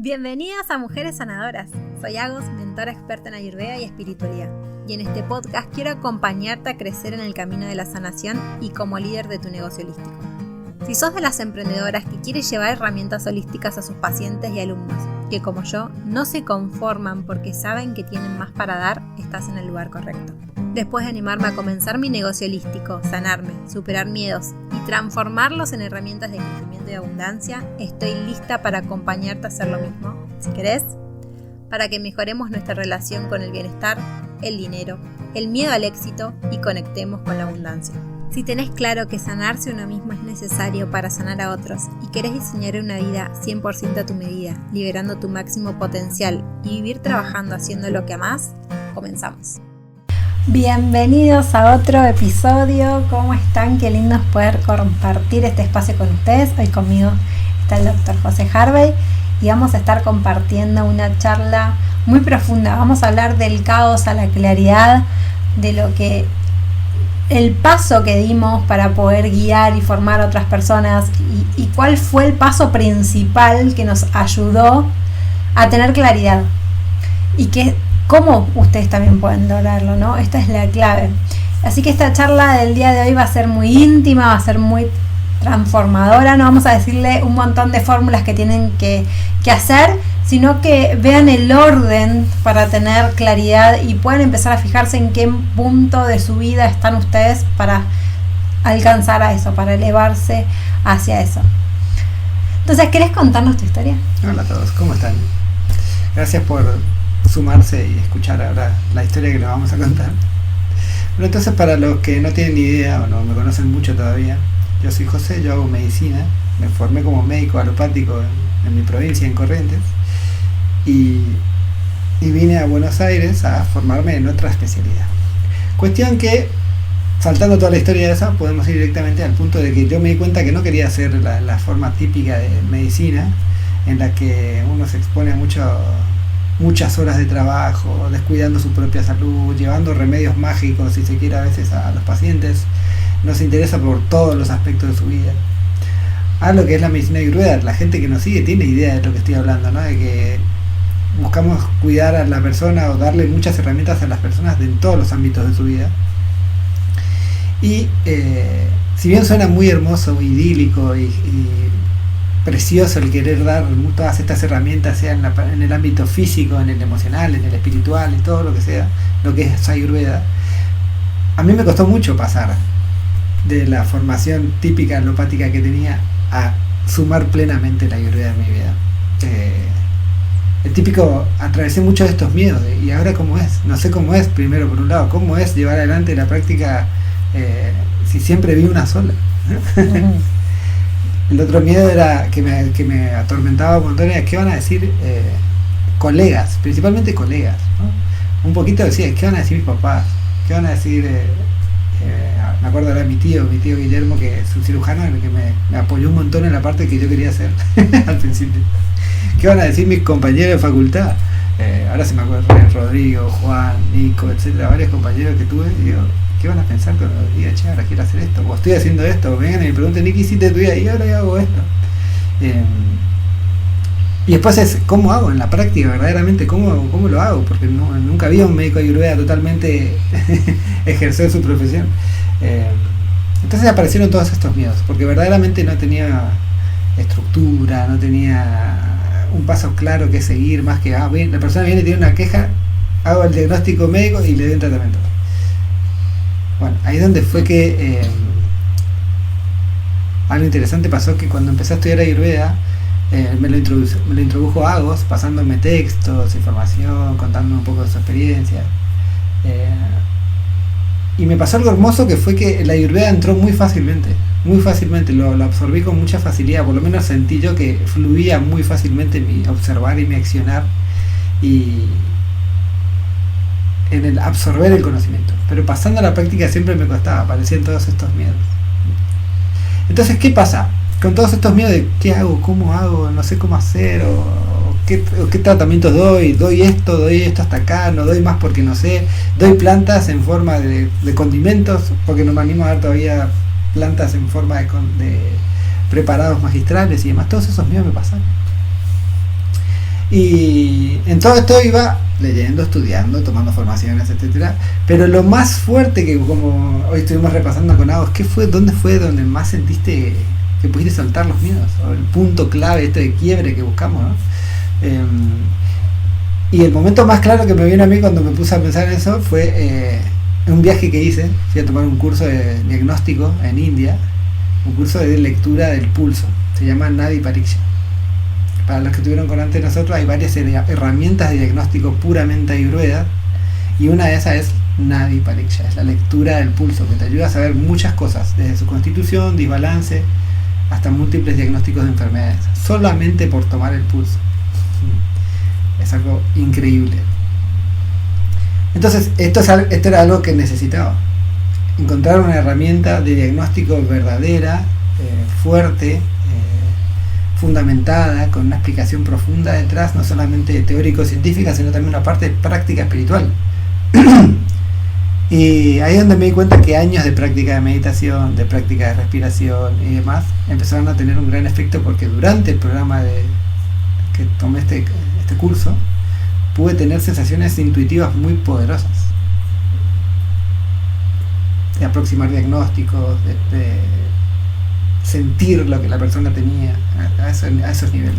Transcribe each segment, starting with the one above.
Bienvenidas a Mujeres Sanadoras. Soy Agos, mentora experta en Ayurveda y espiritualidad. Y en este podcast quiero acompañarte a crecer en el camino de la sanación y como líder de tu negocio holístico. Si sos de las emprendedoras que quiere llevar herramientas holísticas a sus pacientes y alumnos, que como yo no se conforman porque saben que tienen más para dar, estás en el lugar correcto. Después de animarme a comenzar mi negocio holístico, sanarme, superar miedos y transformarlos en herramientas de crecimiento y abundancia, estoy lista para acompañarte a hacer lo mismo, si querés, para que mejoremos nuestra relación con el bienestar, el dinero, el miedo al éxito y conectemos con la abundancia. Si tenés claro que sanarse uno mismo es necesario para sanar a otros y querés diseñar una vida 100% a tu medida, liberando tu máximo potencial y vivir trabajando haciendo lo que amás, comenzamos. Bienvenidos a otro episodio. ¿Cómo están? Qué lindo es poder compartir este espacio con ustedes. Hoy conmigo está el Dr. José Harvey y vamos a estar compartiendo una charla muy profunda. Vamos a hablar del caos a la claridad, de lo que el paso que dimos para poder guiar y formar a otras personas y cuál fue el paso principal que nos ayudó a tener claridad y cómo ustedes también pueden lograrlo, ¿no? Esta es la clave. Así que esta charla del día de hoy va a ser muy íntima, va a ser muy transformadora. No vamos a decirle un montón de fórmulas que tienen que hacer, sino que vean el orden para tener claridad y pueden empezar a fijarse en qué punto de su vida están ustedes para alcanzar a eso, para elevarse hacia eso. Entonces, ¿querés contarnos tu historia? Hola a todos, ¿cómo están? Gracias por sumarse y escuchar ahora la historia que les vamos a contar. Bueno, entonces, para los que no tienen ni idea o no me conocen mucho todavía, yo soy José, yo hago medicina, me formé como médico alopático en mi provincia, en Corrientes, y vine a Buenos Aires a formarme en otra especialidad. Cuestión que, saltando toda la historia de esa, podemos ir directamente al punto de que yo me di cuenta que no quería hacer la forma típica de medicina, en la que uno se expone a muchas horas de trabajo, descuidando su propia salud, llevando remedios mágicos, si se quiere, a veces a los pacientes. No se interesa por todos los aspectos de su vida. A lo que es la medicina ayurveda, la gente que nos sigue tiene idea de lo que estoy hablando, ¿no? De que buscamos cuidar a la persona o darle muchas herramientas a las personas en todos los ámbitos de su vida. Y si bien suena muy hermoso, idílico y precioso el querer dar todas estas herramientas, sea en el ámbito físico, en el emocional, en el espiritual, en todo lo que sea, lo que es ayurveda, a mí me costó mucho pasar de la formación típica alopática que tenía a sumar plenamente la ayurveda en mi vida. El típico, atravesé muchos de estos miedos, y ahora cómo es, no sé cómo es, primero por un lado, cómo es llevar adelante la práctica si siempre vi una sola. El otro miedo era que me atormentaba un montón, era qué van a decir colegas, principalmente colegas, ¿no? Un poquito decía, qué van a decir mis papás, qué van a decir, me acuerdo ahora de mi tío Guillermo, que es un cirujano, en el que me apoyó un montón en la parte que yo quería hacer al principio. ¿Qué van a decir mis compañeros de facultad? Ahora se me acuerda de Rodrigo, Juan, Nico, etcétera, varios compañeros que tuve, y digo, ¿qué van a pensar cuando diga, che, ahora quiero hacer esto? O estoy haciendo esto, o vengan y me pregunten, ¿qué hiciste tu vida? Y ahora yo hago esto. Y después es, ¿cómo hago en la práctica verdaderamente? ¿Cómo lo hago? Porque nunca había un médico ayurveda totalmente ejercer su profesión. Entonces aparecieron todos estos miedos, porque verdaderamente no tenía estructura, no tenía un paso claro que seguir, más que, bien, la persona viene y tiene una queja, hago el diagnóstico médico y le doy un tratamiento. Bueno, ahí es donde fue que algo interesante pasó, que cuando empecé a estudiar ayurveda, me lo introdujo Agos, pasándome textos, información, contándome un poco de su experiencia. Y me pasó algo hermoso, que fue que la ayurveda entró muy fácilmente, lo absorbí con mucha facilidad, por lo menos sentí yo que fluía muy fácilmente mi observar y mi accionar, y en el absorber el conocimiento, pero pasando a la práctica siempre me costaba, aparecían todos estos miedos. Entonces, ¿qué pasa? Con todos estos miedos de ¿qué hago? ¿Cómo hago? No sé cómo hacer, o qué tratamientos doy esto hasta acá, no doy más porque no sé, doy plantas en forma de condimentos, porque no me animo a dar todavía plantas en forma de preparados magistrales y demás. Todos esos miedos me pasaron. Y en todo esto iba leyendo, estudiando, tomando formaciones, etcétera. Pero lo más fuerte, que como hoy estuvimos repasando con Agos, ¿dónde fue donde más sentiste que pudiste soltar los miedos? O el punto clave de quiebre que buscamos, ¿no? Y el momento más claro que me vino a mí cuando me puse a pensar en eso fue un viaje que hice. Fui a tomar un curso de diagnóstico en India, un curso de lectura del pulso, se llama Nadi Pariksha. Para los que estuvieron con antes de nosotros, hay varias herramientas de diagnóstico puramente ayurveda, y una de esas es Nadi Pariksha, es la lectura del pulso, que te ayuda a saber muchas cosas, desde su constitución, desbalance, hasta múltiples diagnósticos de enfermedades, solamente por tomar el pulso. Es algo increíble. Entonces, esto era algo que necesitaba. Encontrar una herramienta de diagnóstico verdadera, fuerte, fundamentada, con una explicación profunda detrás, no solamente teórico-científica, sino también una parte práctica espiritual. Y ahí es donde me di cuenta que años de práctica de meditación, de práctica de respiración y demás, empezaron a tener un gran efecto, porque durante el programa que tomé este curso, pude tener sensaciones intuitivas muy poderosas, de aproximar diagnósticos, de sentir lo que la persona tenía a esos niveles.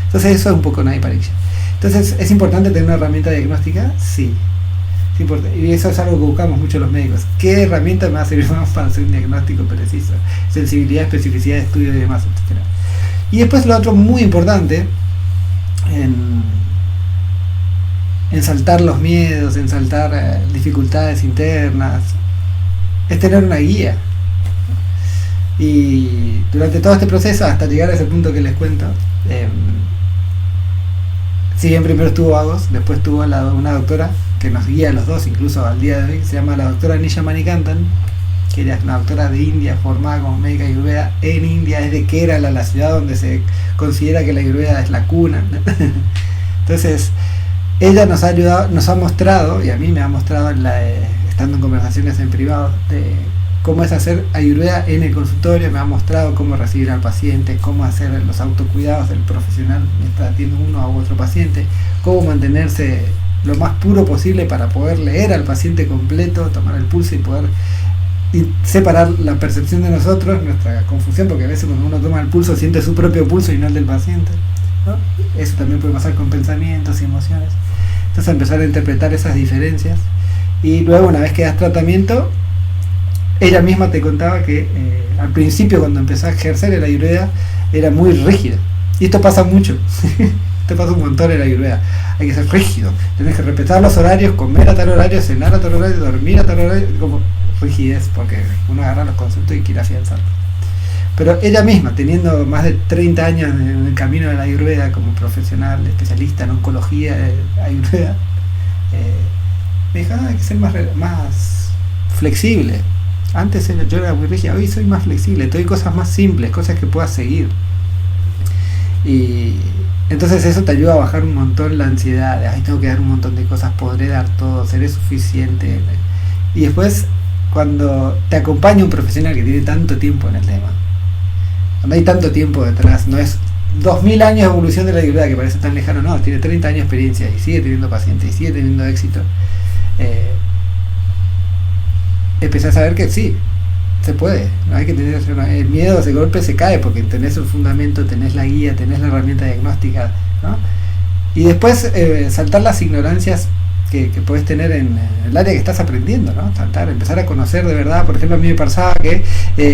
Entonces eso es un poco Nadi Pariksha. Entonces, ¿es importante tener una herramienta diagnóstica? Sí, es importante. Y eso es algo que buscamos mucho los médicos. ¿Qué herramienta me va a servir más para hacer un diagnóstico preciso? Sensibilidad, especificidad de estudio y demás, etc. Y después lo otro muy importante, en saltar los miedos, en saltar dificultades internas, es tener una guía. Y durante todo este proceso, hasta llegar a ese punto que les cuento, si bien primero estuvo Agos, después tuvo una doctora que nos guía a los dos, incluso al día de hoy, se llama la doctora Nisha Manikantan, que ella es una doctora de India, formada como médica ayurveda en India, es de Kerala, la ciudad donde se considera que la ayurveda es la cuna. Entonces, ella nos ha ayudado, nos ha mostrado, y a mí me ha mostrado estando en conversaciones en privado, de cómo es hacer ayurveda en el consultorio. Me ha mostrado cómo recibir al paciente, cómo hacer los autocuidados del profesional mientras atiende uno u otro paciente, cómo mantenerse lo más puro posible para poder leer al paciente completo, tomar el pulso y poder separar la percepción de nosotros, nuestra confusión, porque a veces cuando uno toma el pulso siente su propio pulso y no el del paciente, ¿no? Eso también puede pasar con pensamientos y emociones. Entonces empezar a interpretar esas diferencias, y luego, una vez que das tratamiento, ella misma te contaba que al principio, cuando empezó a ejercer el ayurveda, era muy rígida, y esto pasa mucho. Esto pasa un montón en la ayurveda. Hay que ser rígido, tenés que respetar los horarios, comer a tal horario, cenar a tal horario, dormir a tal horario, como rigidez, porque uno agarra los conceptos y quiere afianzarlo. Pero ella misma, teniendo más de 30 años en el camino de la ayurveda como profesional, especialista en oncología de ayurveda, me dijo, hay que ser más flexible. Antes yo era muy rígida, hoy soy más flexible, te doy cosas más simples, cosas que puedas seguir. Y entonces eso te ayuda a bajar un montón la ansiedad de, tengo que dar un montón de cosas, podré dar todo, seré suficiente. Y después, cuando te acompaña un profesional que tiene tanto tiempo en el tema, cuando hay tanto tiempo detrás, no es 2000 años de evolución de la ayurveda que parece tan lejano, no, tiene 30 años de experiencia y sigue teniendo pacientes y sigue teniendo éxito. Empecé a saber que sí, se puede, no hay que tener el miedo, ese golpe se cae porque tenés un fundamento, tenés la guía, tenés la herramienta diagnóstica, ¿no? Y después saltar las ignorancias que puedes tener en el área que estás aprendiendo, ¿no? Empezar a conocer de verdad. Por ejemplo, a mí me pasaba que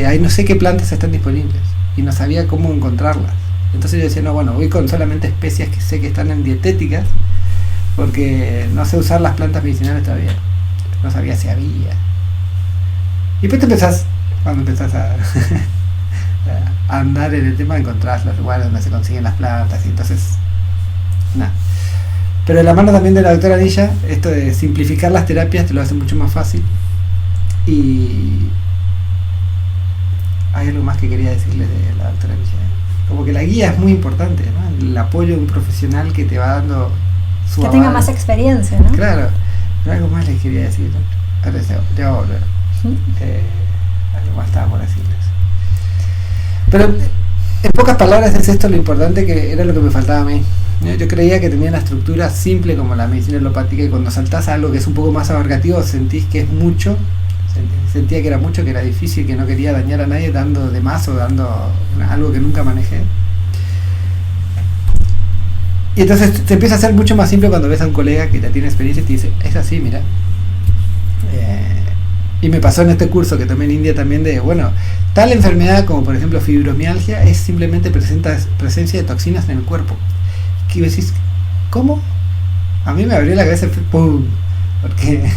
ahí no sé qué plantas están disponibles y no sabía cómo encontrarlas. Entonces yo decía, no, bueno, voy con solamente especias que sé que están en dietéticas, porque no sé usar las plantas medicinales todavía, no sabía si había. Y después cuando empezás a andar en el tema, encontrás los lugares donde se consiguen las plantas, y entonces, nada. Pero de la mano también de la doctora Nisha, esto de simplificar las terapias te lo hace mucho más fácil. Y hay algo más que quería decirles de la doctora Nisha. Como que la guía es muy importante, ¿no? El apoyo de un profesional que te va dando su que tenga más experiencia, ¿no? Claro, pero algo más les quería decir, ¿no? Ahora ya voy a volver. Algo más estaba por decirles. Pero en pocas palabras es esto lo importante, que era lo que me faltaba a mí. Yo creía que tenía una estructura simple como la medicina alopática, y cuando saltás a algo que es un poco más abarcativo sentís que es mucho, sentía que era mucho, que era difícil, que no quería dañar a nadie dando de más o dando algo que nunca manejé. Y entonces te empieza a ser mucho más simple cuando ves a un colega que ya tiene experiencia y te dice, es así, mira. Y me pasó en este curso que tomé en India también de, bueno, tal enfermedad como por ejemplo fibromialgia es simplemente presencia de toxinas en el cuerpo. Que decís, ¿cómo? A mí me abrió la cabeza, ¡pum! Porque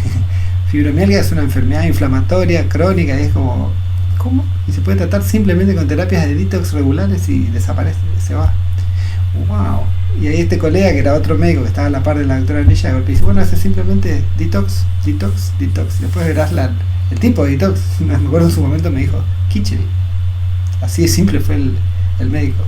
fibromialgia es una enfermedad inflamatoria, crónica, y es como, ¿cómo? Y se puede tratar simplemente con terapias de detox regulares y desaparece, se va. ¡Wow! Y ahí este colega, que era otro médico que estaba a la par de la doctora Nisha, de golpe dice, bueno, eso es simplemente detox. Y después verás el tipo de detox. Me acuerdo en su momento me dijo, Kitchery. Así de simple fue el médico.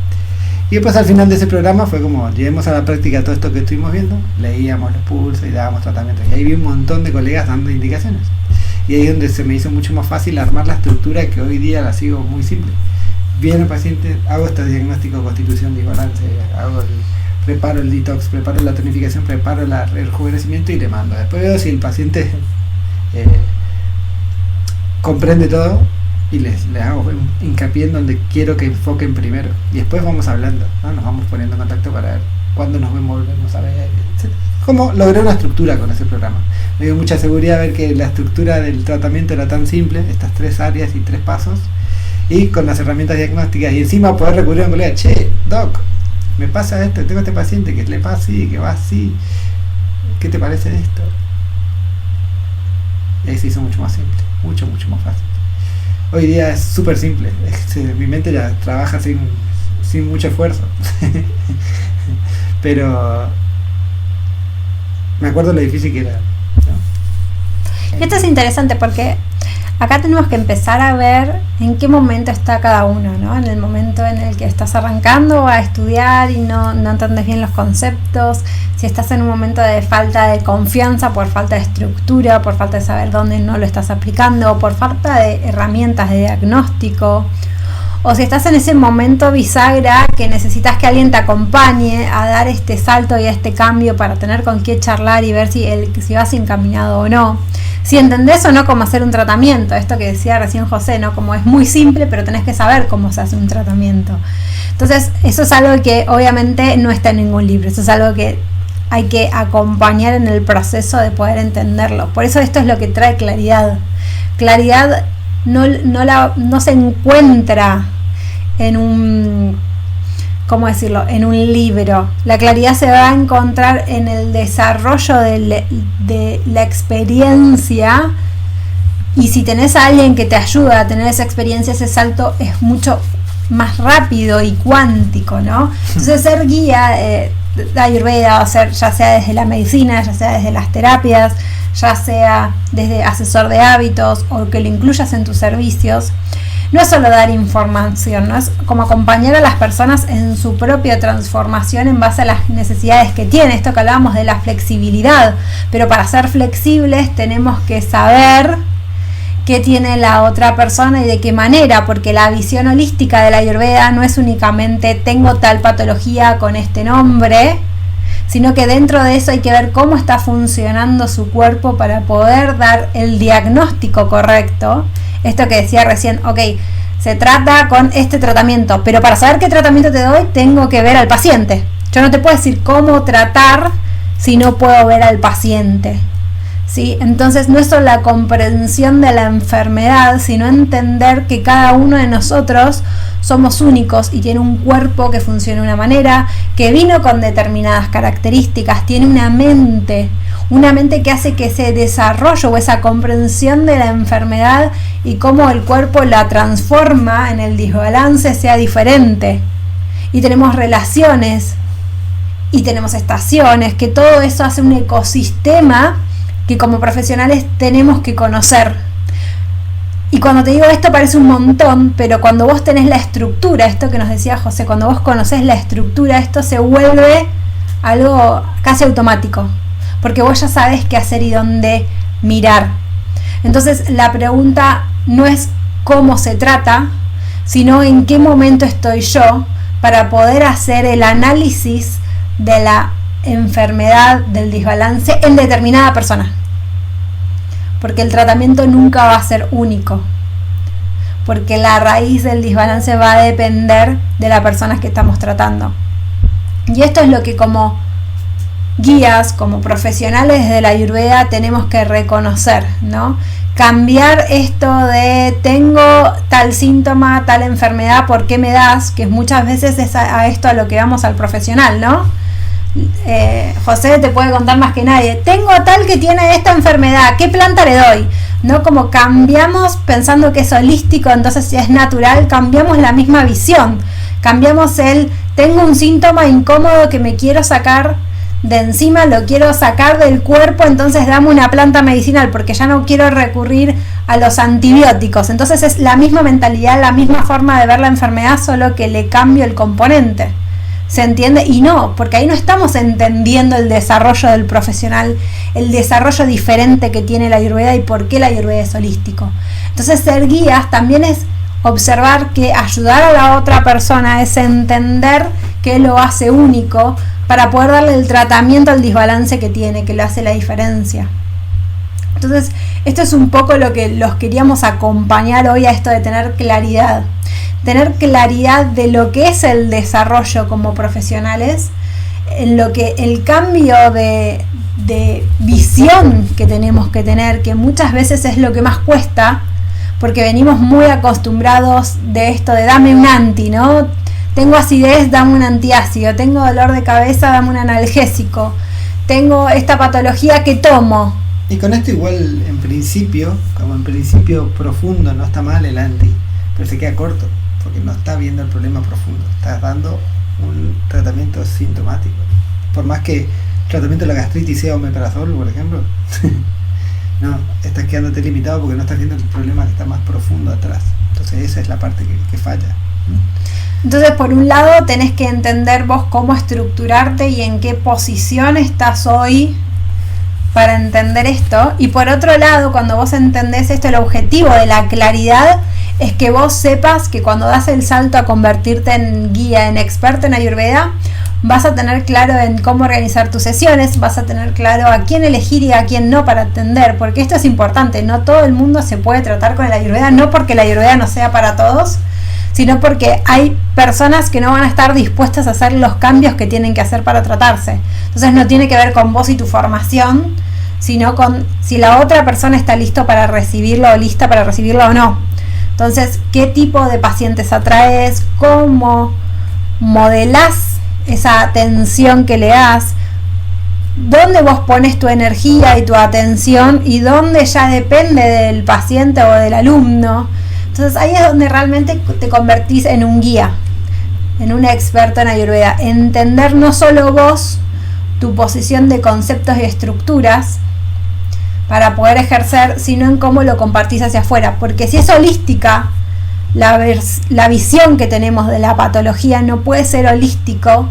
Y después al final de ese programa fue como, llevemos a la práctica todo esto que estuvimos viendo, leíamos los pulsos y dábamos tratamientos. Y ahí vi un montón de colegas dando indicaciones. Y ahí es donde se me hizo mucho más fácil armar la estructura que hoy día la sigo muy simple. Viene el paciente, hago este diagnóstico de constitución, desbalance, preparo el detox, preparo la tonificación, preparo el rejuvenecimiento y le mando. Después veo si el paciente comprende todo y les hago hincapié en donde quiero que enfoquen primero. Y después vamos hablando, ¿no? Nos vamos poniendo en contacto para ver cuándo nos volvemos a ver, etc. ¿Cómo logré una estructura con ese programa? Me dio mucha seguridad ver que la estructura del tratamiento era tan simple, estas 3 áreas y 3 pasos, y con las herramientas diagnósticas, y encima poder recurrir a un colega, che, doc, me pasa esto, tengo este paciente que le pasa así, que va así, ¿qué te parece de esto? Y ahí se hizo mucho más simple, mucho más fácil. Hoy día es súper simple, mi mente ya trabaja sin mucho esfuerzo. Pero me acuerdo lo difícil que era, ¿no? Esto es interesante porque acá tenemos que empezar a ver en qué momento está cada uno, ¿no? En el momento en el que estás arrancando a estudiar y no entiendes bien los conceptos, si estás en un momento de falta de confianza por falta de estructura, por falta de saber dónde no lo estás aplicando, por falta de herramientas de diagnóstico, o si estás en ese momento bisagra que necesitas que alguien te acompañe a dar este salto y este cambio para tener con quién charlar y ver si vas encaminado o no. Si entendés o no cómo hacer un tratamiento, esto que decía recién José, ¿no? Como es muy simple, pero tenés que saber cómo se hace un tratamiento. Entonces, eso es algo que obviamente no está en ningún libro, eso es algo que hay que acompañar en el proceso de poder entenderlo. Por eso esto es lo que trae claridad. Claridad no se encuentra en un, ¿cómo decirlo?, en un libro. La claridad se va a encontrar en el desarrollo de la experiencia, y si tenés a alguien que te ayuda a tener esa experiencia, ese salto es mucho más rápido y cuántico, ¿no? Entonces ser guía de Ayurveda, o ser, ya sea desde la medicina, ya sea desde las terapias, ya sea desde asesor de hábitos o que lo incluyas en tus servicios, no es solo dar información, no es como acompañar a las personas en su propia transformación en base a las necesidades que tienen. Esto que hablábamos de la flexibilidad, pero para ser flexibles tenemos que saber qué tiene la otra persona y de qué manera, porque la visión holística de la Ayurveda no es únicamente tengo tal patología con este nombre, sino que dentro de eso hay que ver cómo está funcionando su cuerpo para poder dar el diagnóstico correcto. Esto que decía recién, ok, se trata con este tratamiento, pero para saber qué tratamiento te doy tengo que ver al paciente. Yo no te puedo decir cómo tratar si no puedo ver al paciente, ¿sí? Entonces no es solo la comprensión de la enfermedad, sino entender que cada uno de nosotros somos únicos y tiene un cuerpo que funciona de una manera, que vino con determinadas características, tiene una mente que hace que ese desarrollo o esa comprensión de la enfermedad y cómo el cuerpo la transforma en el desbalance sea diferente. Y tenemos relaciones y tenemos estaciones, que todo eso hace un ecosistema que como profesionales tenemos que conocer. Y cuando te digo esto parece un montón, pero cuando vos tenés la estructura, esto que nos decía José, cuando vos conocés la estructura, esto se vuelve algo casi automático, porque vos ya sabés qué hacer y dónde mirar. Entonces la pregunta no es cómo se trata, sino en qué momento estoy yo para poder hacer el análisis de la enfermedad, del desbalance en determinada persona. Porque el tratamiento nunca va a ser único. Porque la raíz del desbalance va a depender de la persona que estamos tratando. Y esto es lo que como guías, como profesionales de la Ayurveda tenemos que reconocer, ¿no? Cambiar esto de tengo tal síntoma, tal enfermedad, ¿por qué me das? Que muchas veces es a esto a lo que vamos al profesional, ¿no? José te puede contar más que nadie. Tengo a tal que tiene esta enfermedad, ¿qué planta le doy? ¿No? Como cambiamos pensando que es holístico, entonces si es natural, cambiamos la misma visión. Cambiamos tengo un síntoma incómodo que me quiero sacar de encima, lo quiero sacar del cuerpo, entonces dame una planta medicinal porque ya no quiero recurrir a los antibióticos. Entonces es la misma mentalidad, la misma forma de ver la enfermedad, solo que le cambio el componente. ¿Se entiende? Y no, porque ahí no estamos entendiendo el desarrollo del profesional, el desarrollo diferente que tiene la Ayurveda y por qué la Ayurveda es holístico. Entonces ser guías también es observar que ayudar a la otra persona es entender qué lo hace único para poder darle el tratamiento al desbalance que tiene, que le hace la diferencia. Entonces, esto es un poco lo que los queríamos acompañar hoy a esto de tener claridad. Tener claridad de lo que es el desarrollo como profesionales, en lo que el cambio de visión que tenemos que tener, que muchas veces es lo que más cuesta, porque venimos muy acostumbrados de esto de dame un anti, ¿no? Tengo acidez, dame un antiácido. Tengo dolor de cabeza, dame un analgésico. Tengo esta patología que tomo. Y con esto igual, en principio profundo, no está mal el anti, pero se queda corto, porque no está viendo el problema profundo. Estás dando un tratamiento sintomático. Por más que el tratamiento de la gastritis sea omeprazol, por ejemplo, no, estás quedándote limitado porque no estás viendo el problema que está más profundo atrás. Entonces esa es la parte que falla. Entonces, por un lado, tenés que entender vos cómo estructurarte y en qué posición estás hoy para entender esto. Y por otro lado, cuando vos entendés esto, el objetivo de la claridad es que vos sepas que cuando das el salto a convertirte en guía, en experto en Ayurveda, vas a tener claro en cómo organizar tus sesiones, vas a tener claro a quién elegir y a quién no para atender, porque esto es importante. No todo el mundo se puede tratar con el Ayurveda, no porque la Ayurveda no sea para todos, sino porque hay personas que no van a estar dispuestas a hacer los cambios que tienen que hacer para tratarse. Entonces no tiene que ver con vos y tu formación, sino con si la otra persona está listo para recibirlo o lista para recibirlo o no. Entonces, ¿qué tipo de pacientes atraes? ¿Cómo modelás esa atención que le das? ¿Dónde vos pones tu energía y tu atención? Y dónde ya depende del paciente o del alumno. Entonces ahí es donde realmente te convertís en un guía, en un experto en Ayurveda. Entender no solo vos, tu posición de conceptos y estructuras para poder ejercer, sino en cómo lo compartís hacia afuera. Porque si es holística, la visión que tenemos de la patología no puede ser holístico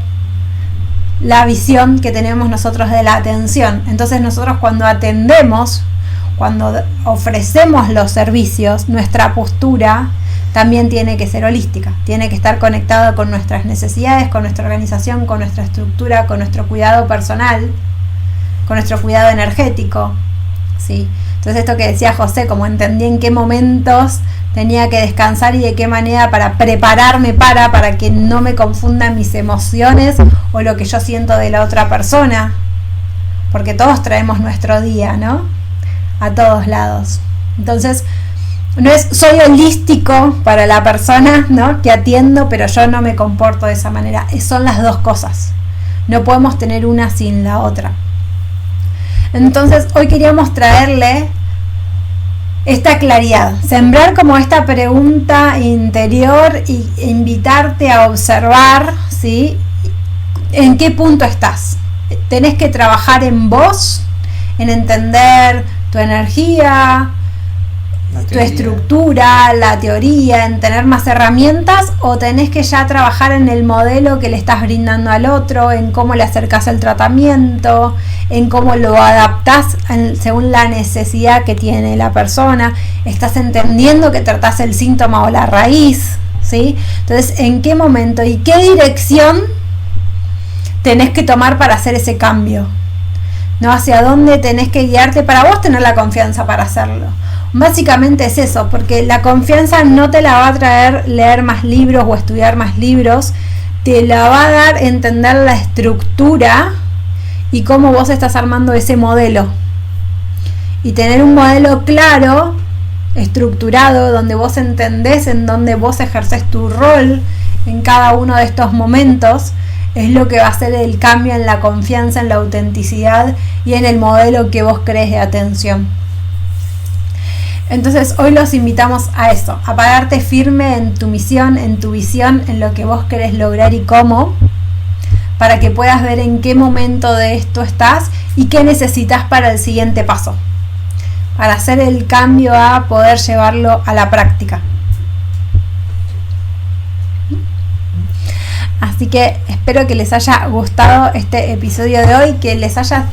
la visión que tenemos nosotros de la atención. Entonces nosotros cuando atendemos, cuando ofrecemos los servicios, nuestra postura también tiene que ser holística, tiene que estar conectada con nuestras necesidades, con nuestra organización, con nuestra estructura, con nuestro cuidado personal, con nuestro cuidado energético, ¿sí? Entonces esto que decía José, como entendí en qué momentos tenía que descansar y de qué manera para prepararme para que no me confundan mis emociones o lo que yo siento de la otra persona, porque todos traemos nuestro día, ¿no? A todos lados. Entonces, no es soy holístico para la persona, ¿no?, que atiendo, pero yo no me comporto de esa manera. Son las dos cosas. No podemos tener una sin la otra. Entonces, hoy queríamos traerle esta claridad, sembrar como esta pregunta interior e invitarte a observar, ¿sí?, en qué punto estás. Tenés que trabajar en vos, en entender tu energía, tu estructura, la teoría, en tener más herramientas, o tenés que ya trabajar en el modelo que le estás brindando al otro, en cómo le acercás el tratamiento, en cómo lo adaptás según la necesidad que tiene la persona. Estás entendiendo que tratás el síntoma o la raíz, ¿sí? Entonces, ¿en qué momento y qué dirección tenés que tomar para hacer ese cambio, ¿no? Hacia dónde tenés que guiarte para vos tener la confianza para hacerlo. Básicamente es eso, porque la confianza no te la va a traer leer más libros o estudiar más libros, te la va a dar entender la estructura y cómo vos estás armando ese modelo. Y tener un modelo claro, estructurado, donde vos entendés en dónde vos ejerces tu rol en cada uno de estos momentos, es lo que va a hacer el cambio en la confianza, en la autenticidad y en el modelo que vos crees de atención. Entonces hoy los invitamos a eso, a pararte firme en tu misión, en tu visión, en lo que vos querés lograr y cómo, para que puedas ver en qué momento de esto estás y qué necesitas para el siguiente paso, para hacer el cambio a poder llevarlo a la práctica. Así que espero que les haya gustado este episodio de hoy, que les haya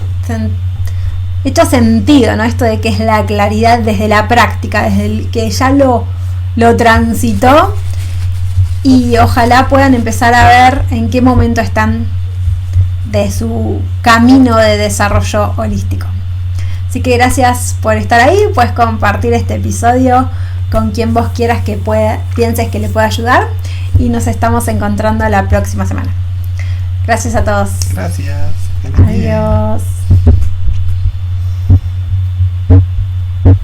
hecho sentido, ¿no? Esto de que es la claridad desde la práctica, desde el que ya lo transitó, y ojalá puedan empezar a ver en qué momento están de su camino de desarrollo holístico. Así que gracias por estar ahí, puedes compartir este episodio con quien vos quieras que pienses que le pueda ayudar, y nos estamos encontrando la próxima semana. Gracias a todos. Gracias. Adiós.